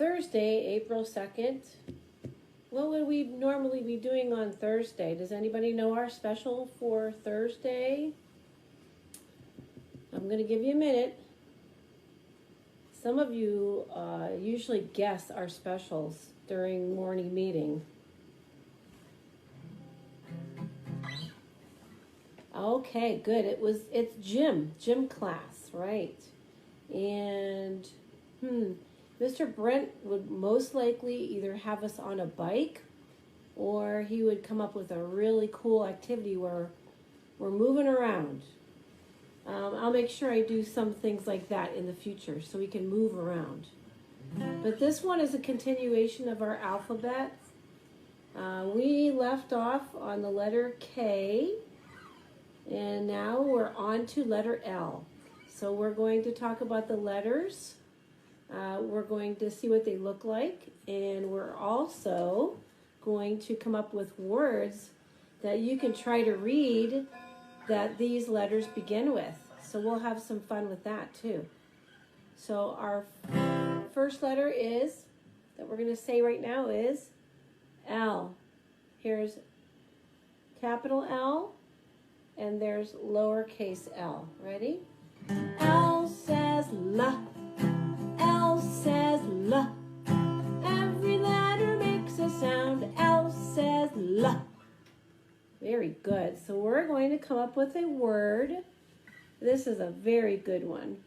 Thursday, April 2nd. What would we normally be doing on Thursday? Does anybody know our special for Thursday? I'm going to give you a minute. Some of you usually guess our specials during morning meeting. Okay, good. It's gym class, right? And Mr. Brent would most likely either have us on a bike or he would come up with a really cool activity where we're moving around. I'll make sure I do some things like that in the future so we can move around. But this one is a continuation of our alphabet. We left off on the letter K, and now we're on to letter L. So we're going to talk about the letters. We're going to see what they look like, and we're also going to come up with words that you can try to read that these letters begin with. So we'll have some fun with that too. So our first letter that we're going to say right now is L. Here's capital L, and there's lowercase l. Ready? L says L. L says L. Every letter makes a sound. L says L. Very good. So we're going to come up with a word. This is a very good one.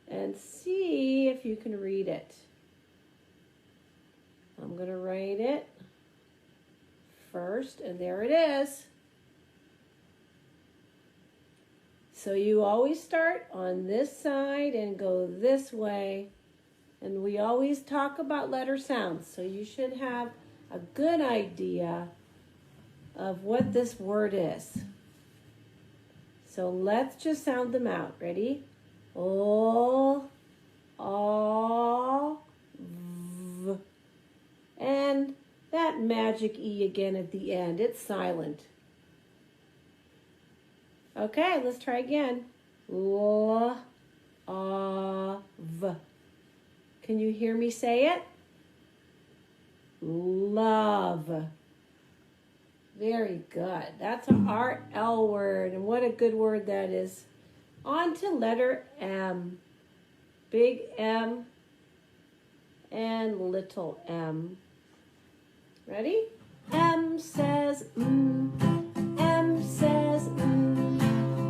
And see if you can read it. I'm going to write it first, and there it is. So you always start on this side and go this way. And we always talk about letter sounds. So you should have a good idea of what this word is. So let's just sound them out. Ready? O, A, V. And that magic E again at the end. It's silent. Okay, let's try again. L, A, V. Can you hear me say it? Love. Very good. That's our L word, and what a good word that is. On to letter M. Big M and little m. Ready? M says M says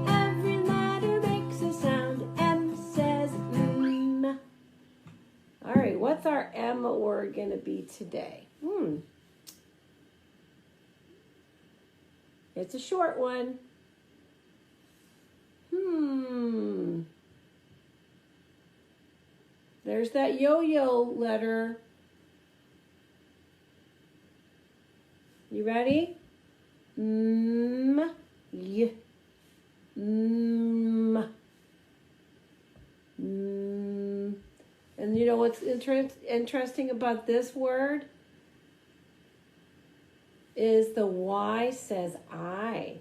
Every letter makes a sound. M says All right, what's our M word going to be today? It's a short one. There's that yo-yo letter. You ready? Y. And you know what's interesting about this word? Is the Y says I.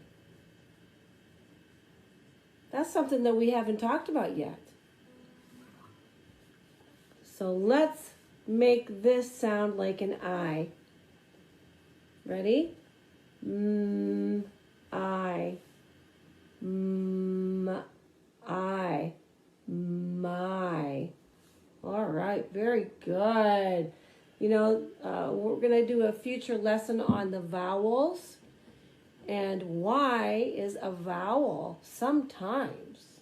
That's something that we haven't talked about yet. So let's make this sound like an I. Ready? I. I. My. All right, very good. You know, we're going to do a future lesson on the vowels. And Y is a vowel sometimes.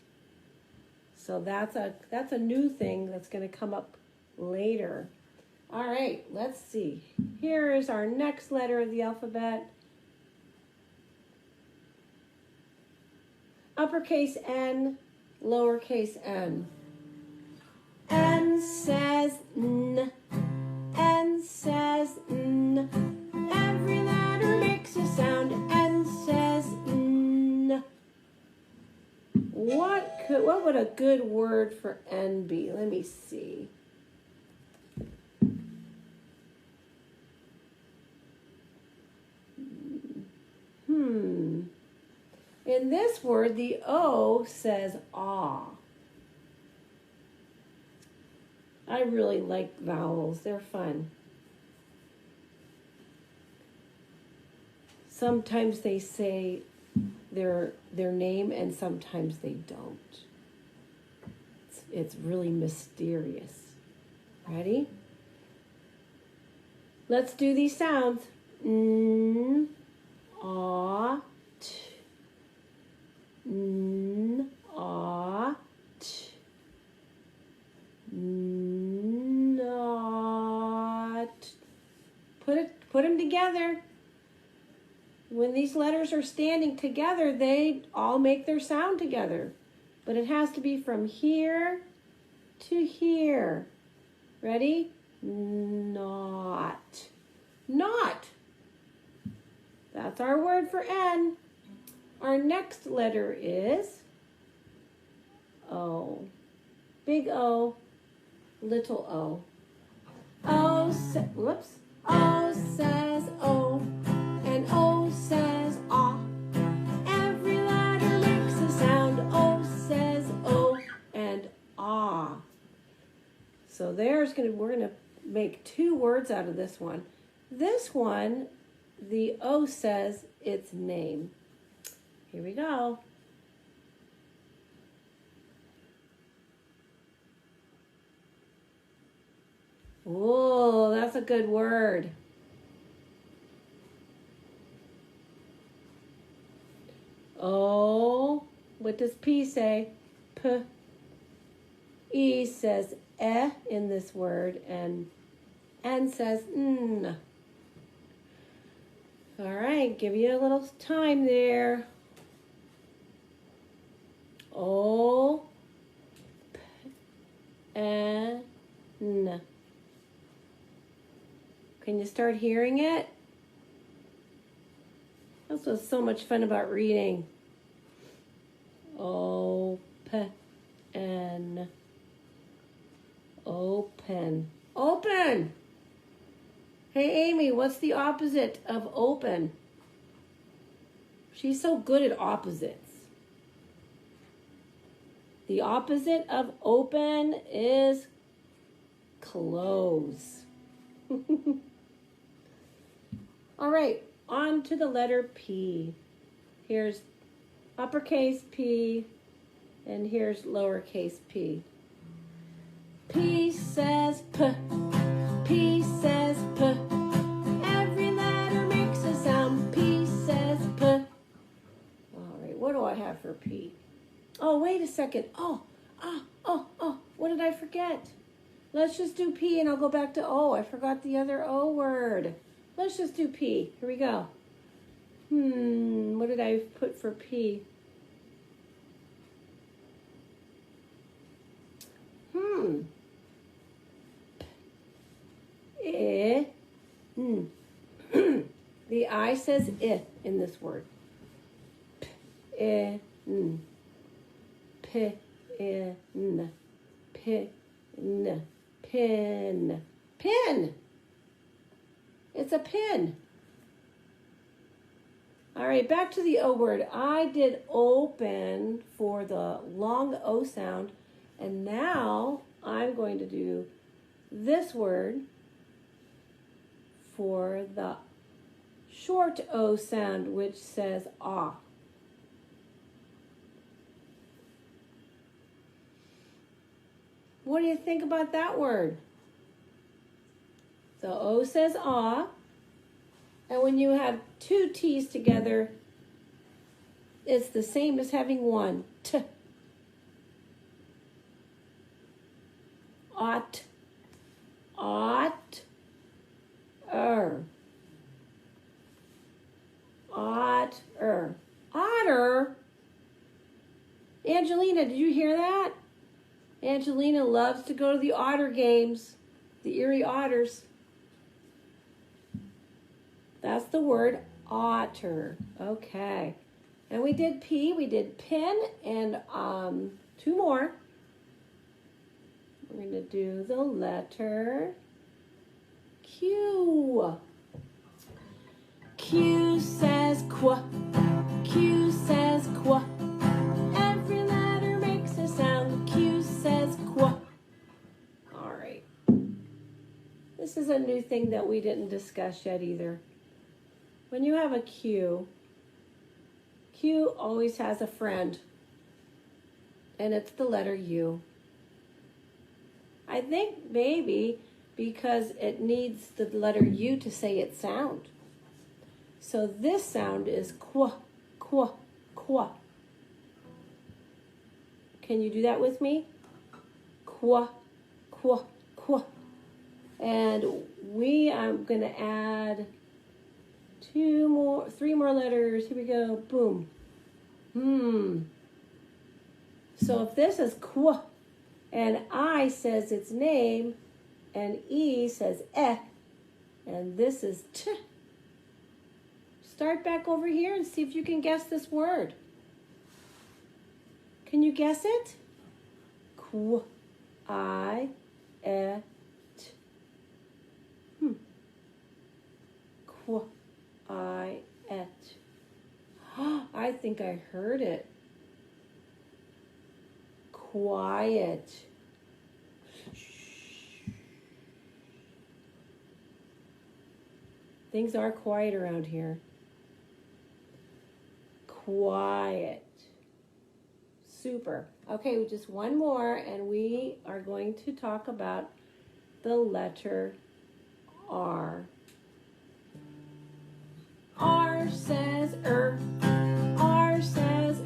So that's a new thing that's going to come up later. All right, let's see. Here is our next letter of the alphabet. Uppercase N, lowercase n. N says N. N says N. Every letter makes a sound. N says N. What would a good word for N be? Let me see. In this word, the O says aw. I really like vowels. They're fun. Sometimes they say their name and sometimes they don't. It's really mysterious. Ready? Let's do these sounds. N, aw, t. N, aw, t. Not. Put them together. When these letters are standing together, they all make their sound together. But it has to be from here to here. Ready? Not. Not. That's our word for N. Our next letter is O. Big O, little O. O says O, and O says ah. Every letter makes a sound. O says O and ah. So we're gonna make two words out of this one. This one, the O says its name. Here we go. Oh, that's a good word. Oh, what does P say? P. E says eh in this word, and N says n. All right, give you a little time there. O, P, N. Can you start hearing it? That's what's so much fun about reading. Open. Open. Open! Hey, Amy, what's the opposite of open? She's so good at opposites. The opposite of open is close. All right, on to the letter P. Here's uppercase P, and here's lowercase p. P says P. P says P. Every letter makes a sound. P says P. All right, what do I have for P? Oh, wait a second. Oh, what did I forget? Let's just do P and I'll go back to O. I forgot the other O word. Let's just do P. Here we go. What did I put for P? The I says I in this word. Pin. Pin. It's a pin. All right, back to the O word. I did open for the long O sound, and now I'm going to do this word for the short O sound, which says ah. What do you think about that word? The O says ah, and when you have two T's together, it's the same as having one. T. Ought. Ought. Ought. Otter. Angelina, did you hear that? Angelina loves to go to the otter games, the Erie Otters. That's the word otter. Okay. And we did P, we did pin, and two more. We're going to do the letter Q. Q says qu. Q says qu. Every letter makes a sound. Q says qu. All right. is a new thing that we didn't discuss yet either. When you have a Q, Q always has a friend, and it's the letter U. I think maybe because it needs the letter U to say its sound. So this sound is qua, qua, qua. Can you do that with me? Qua, qua, qua. And I'm going to add three more letters. Here we go. Boom. So if this is qua, and I says its name, and E says eh, and this is t. Start back over here and see if you can guess this word. Can you guess it? Qu, I, et. Qu, I, et. I think I heard it. Quiet. Things are quiet around here. Quiet. Super. Okay, just one more, and we are going to talk about the letter R. R says R says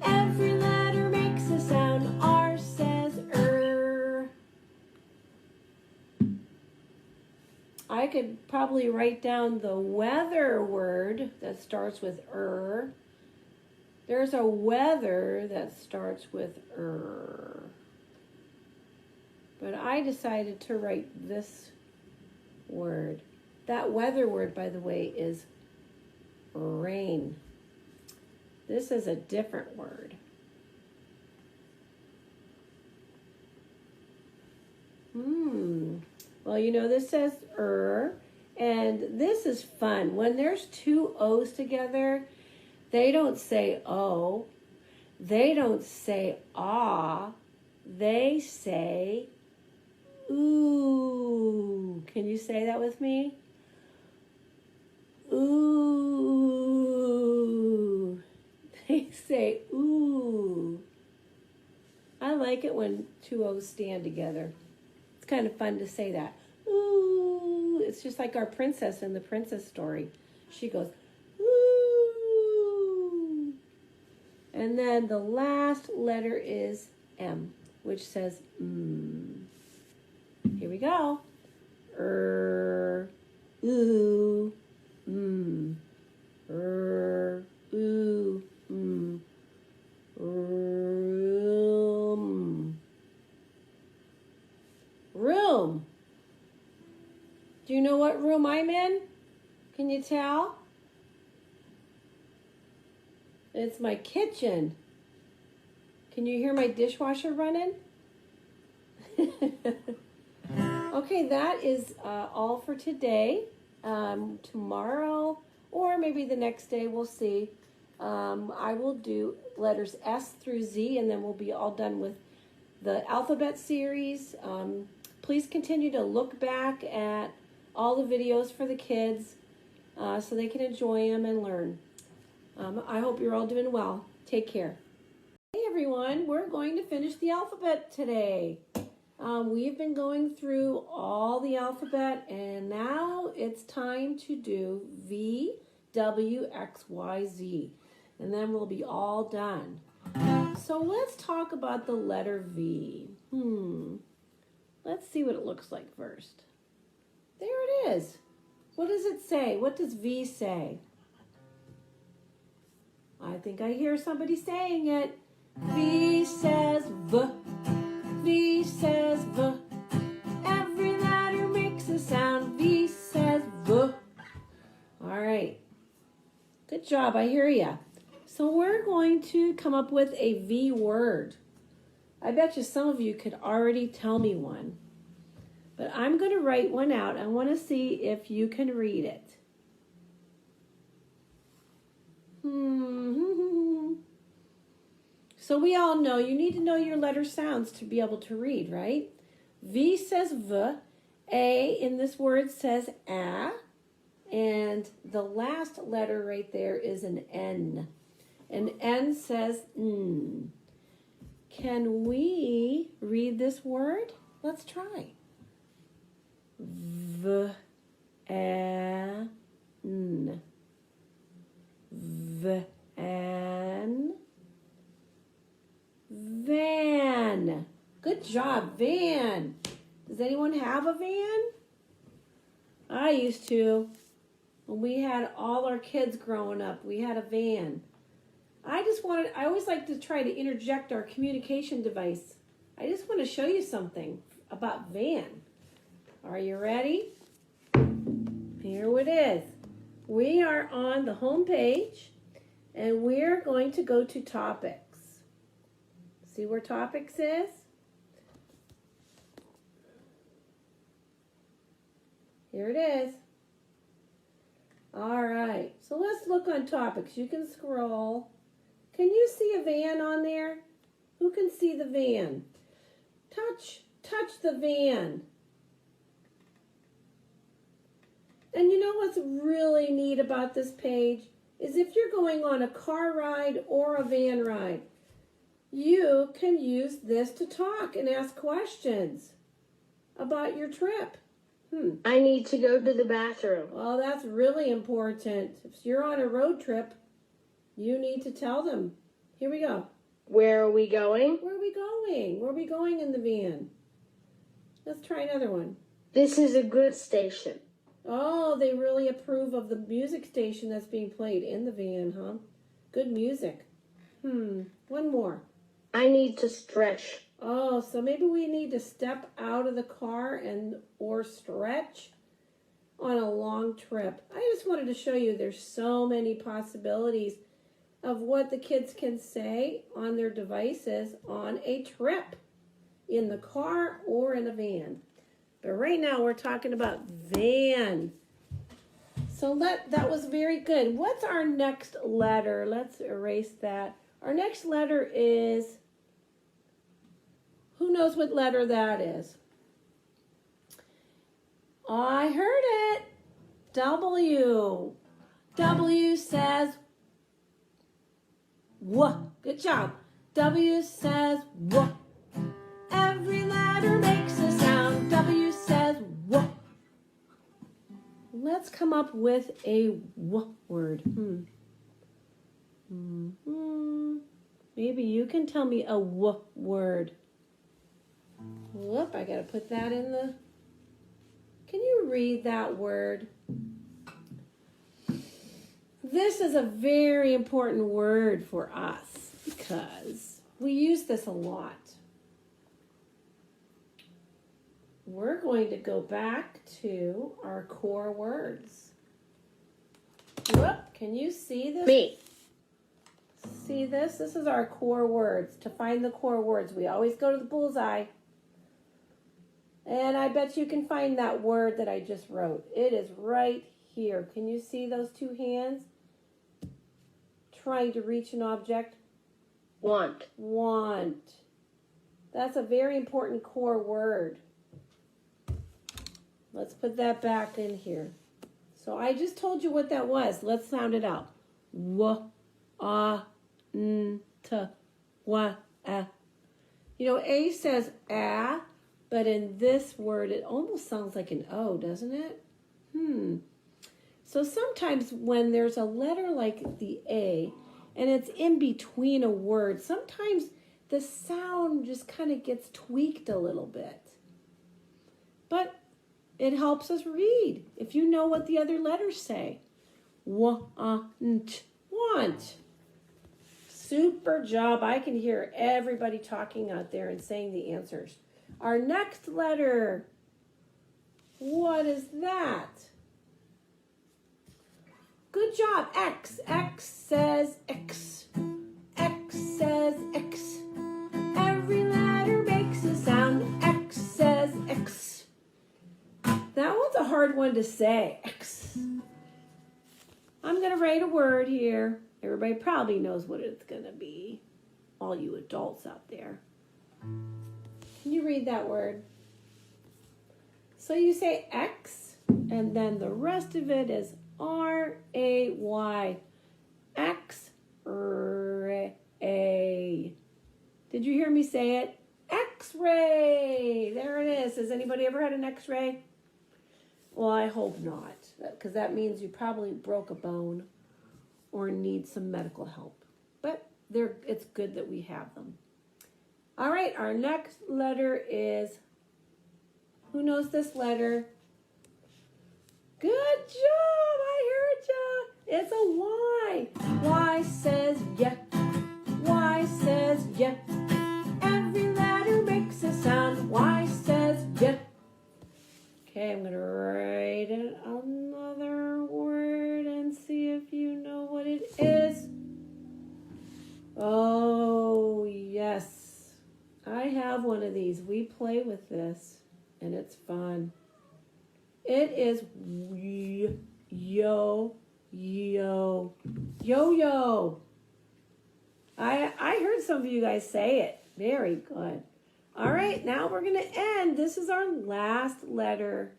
Every letter makes a sound. R says I could probably write down the weather word that starts with There's a weather that starts with But I decided to write this word. That weather word, by the way, is rain. This is a different word. Well, this says and this is fun. When there's two O's together, they don't say O. They don't say ah. They say ooh. Can you say that with me? Ooh. They say ooh. I like it when two O's stand together. It's kind of fun to say that. Ooh. It's just like our princess in the princess story. She goes, ooh. And then the last letter is M, which says Here we go. Ooh, ooh, ooh, room. Room. Do you know what room I'm in? Can you tell? It's my kitchen. Can you hear my dishwasher running? Okay, that is all for today. Tomorrow, or maybe the next day, we'll see. I will do letters S through Z, and then we'll be all done with the alphabet series. Please continue to look back at all the videos for the kids so they can enjoy them and learn. I hope you're all doing well. Take care. Hey everyone, we're going to finish the alphabet today. We've been going through all the alphabet, and now it's time to do V, W, X, Y, Z. And then we'll be all done. So let's talk about the letter V. Let's see what it looks like first. There it is. What does it say? What does V say? I think I hear somebody saying it. V says V. V says V. Every letter makes a sound. V says V. All right. Good job. I hear ya. So we're going to come up with a V word. I bet you some of you could already tell me one. But I'm going to write one out. I want to see if you can read it. So we all know you need to know your letter sounds to be able to read, right? V says V, A in this word says a, and the last letter right there is an N. And N says n. Can we read this word? Let's try. V, a, n. V, an. Van. Good job, van. Does anyone have a van? I used to. When we had all our kids growing up, we had a van. I always like to try to interject our communication device. I just want to show you something about van. Are you ready? Here it is. We are on the home page, and we're going to go to topics. See where topics is? Here it is. All right, so let's look on topics. You can scroll. Can you see a van on there? Who can see the van? Touch the van. And you know what's really neat about this page is if you're going on a car ride or a van ride, you can use this to talk and ask questions about your trip. I need to go to the bathroom. Well, that's really important. If you're on a road trip, you need to tell them. Here we go. Where are we going? Where are we going? Where are we going in the van? Let's try another one. This is a good station. Oh, they really approve of the music station that's being played in the van, huh? Good music. One more. I need to stretch. Oh, so maybe we need to step out of the car or stretch on a long trip. I just wanted to show you there's so many possibilities of what the kids can say on their devices on a trip in the car or in a van. But right now we're talking about van. So that was very good. What's our next letter? Let's erase that. Our next letter is, who knows what letter that is? I heard it. W. W says W. Good job. W says W. Every letter makes a sound. W says W. Let's come up with a W word. Maybe you can tell me a W word. Whoop, I gotta put that in the... Can you read that word? This is a very important word for us because we use this a lot. We're going to go back to our core words. Whoop, can you see this? Me. See this? This is our core words. To find the core words, we always go to the bullseye. And I bet you can find that word that I just wrote. It is right here. Can you see those two hands? Trying to reach an object. Want. Want. That's a very important core word. Let's put that back in here. So I just told you what that was. Let's sound it out. W, a, n, t, wa, a. You know, A says a, but in this word, it almost sounds like an O, doesn't it? So sometimes when there's a letter like the A, and it's in between a word, sometimes the sound just kind of gets tweaked a little bit. But it helps us read if you know what the other letters say. Want. Super job. I can hear everybody talking out there and saying the answers. Our next letter. What is that? Good job. X. X says X. X says X. Every letter makes a sound. X says X. That one's a hard one to say. X. I'm going to write a word here. Everybody probably knows what it's going to be. All you adults out there. Can you read that word? So you say X, and then the rest of it is R-A-Y. X-ray. Did you hear me say it? X-ray. There it is. Has anybody ever had an X-ray? Well, I hope not, because that means you probably broke a bone or need some medical help. But it's good that we have them. All right, our next letter is, who knows this letter? Good job, I heard ya. It's a Y. Y says yeah. Y says yeah. Every letter makes a sound. Y says yeah. Okay, I'm going to write another word and see if you know what it is. Oh, yes. I have one of these. We play with this, and it's fun. It is yo-yo. I heard some of you guys say it. Very good. All right, now we're going to end. This is our last letter.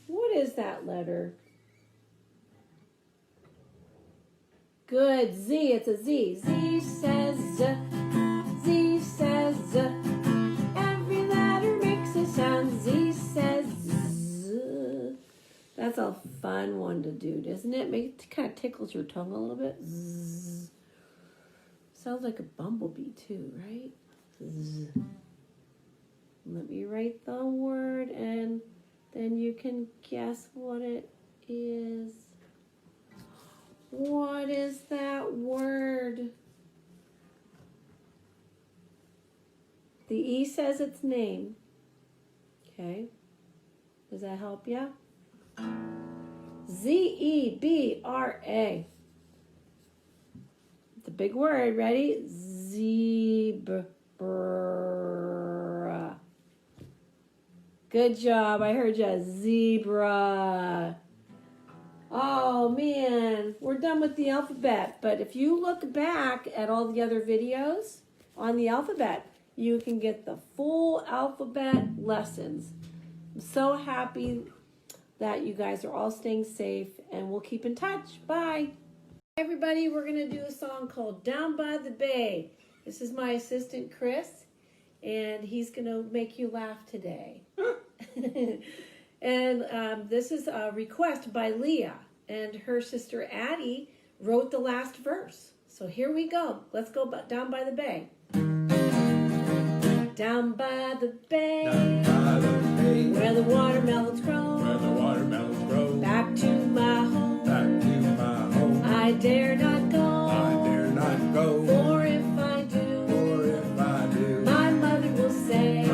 What is that letter? Good. Z. It's a Z. Z says Z. Z says Z. Every letter makes a sound. Z says Z. That's a fun one to do, doesn't it? It kind of tickles your tongue a little bit. Z. Sounds like a bumblebee too, right? Z. Let me write the word and then you can guess what it is. What is that word? The E says its name. Okay. Does that help you? Z-E-B-R-A. It's a big word. Ready? Zebra. Good job. I heard you. Zebra. Oh, man. We're done with the alphabet. But if you look back at all the other videos on the alphabet, you can get the full alphabet lessons. I'm so happy that you guys are all staying safe, and we'll keep in touch. Bye. Hi, everybody. We're going to do a song called Down by the Bay. This is my assistant, Chris, and he's going to make you laugh today. And this is a request by Leah, and her sister Addie wrote the last verse. So here we go. Let's go down by the bay. Down by the bay, where the watermelons grow, back to my home, I dare not go, for if I do, my mother will say,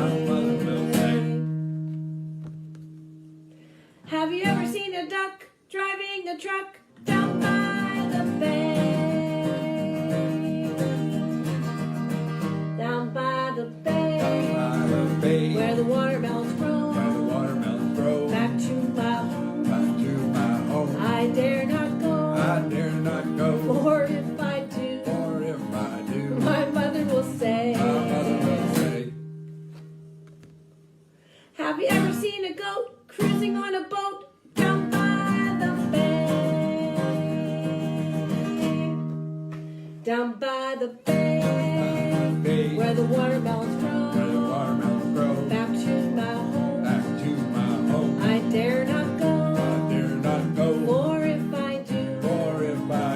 have you ever seen a duck driving a truck down by the bay? Down by the bay, where the watermelons grow, back to my home, I dare not go, for if I do, my mother will say, have you ever seen a goat cruising on a boat down by the bay? Down by the bay, where the watermelons grow, back to my home, I dare not go, for if I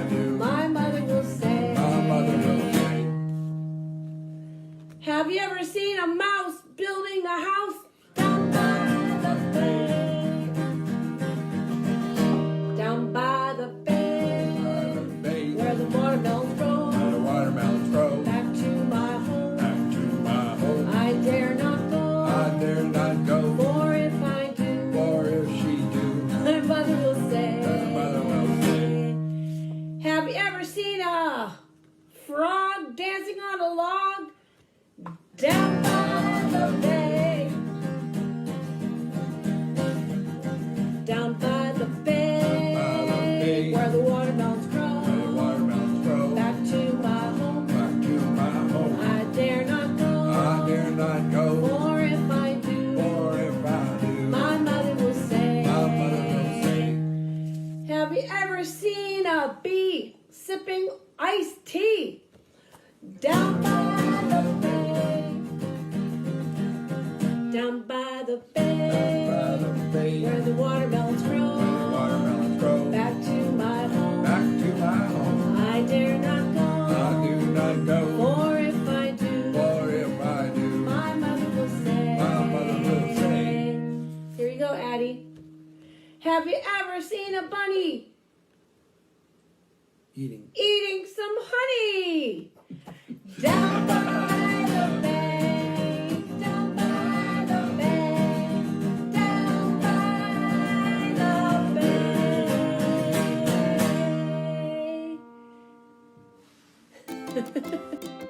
do, my mother will say, have you ever seen a mouse building a house down by the bay? Down by the bay, where the watermelons grow, back to my home, I dare not go, for if I do, my mother will say, have you ever seen a frog dancing on a log down by the bay? Down by the bay, where the watermelons grow, back to my home, I dare not go, for if I do, a bee sipping iced tea. Down by the bay. Down by the bay. Where the watermelons grow. Back to my home. I dare not go. For if I do, my mother will say. Here you go, Addie. Have you ever seen a bunny eating some honey? Down by the bay, down by the bay, down by the bay.